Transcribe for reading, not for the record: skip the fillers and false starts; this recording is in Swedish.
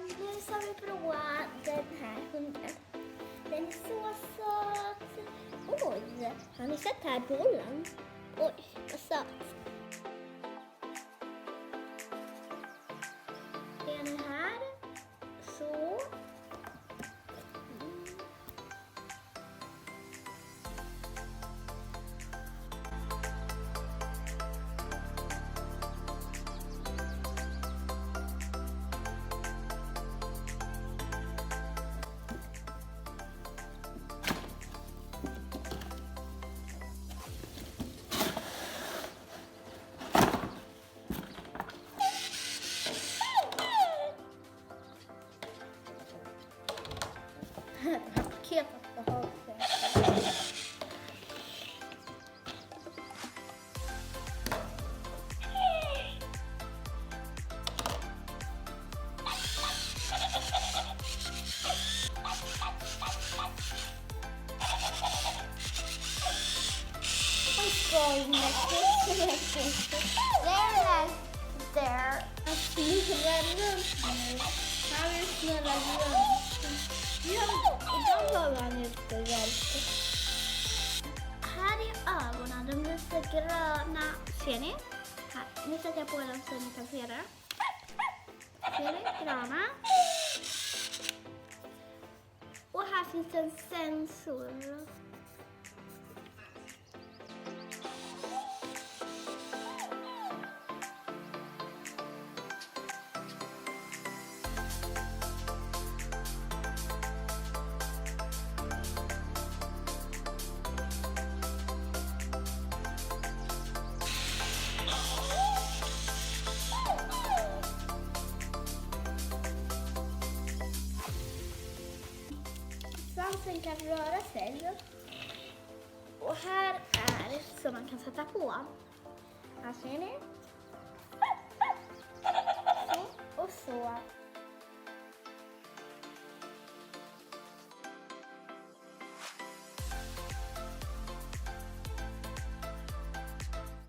Nu ska vi prova den här hunden. Den är så söt. Oj, har ni sett här bollen? Oj, vad söt. Den är här. Så. Paketet behövs. Där. Jag snurrar runt nu. Här vill snurra runt. Ja, idag har han ute Valp. Här är ögonen. De är lite gröna. Ser ni? Här. Nu sätter jag på dem så ni kan se det. Ser ni? Gröna. Och här finns en sensor. Svansen kan röra sig. Och här är som man kan sätta på. Här ser ni.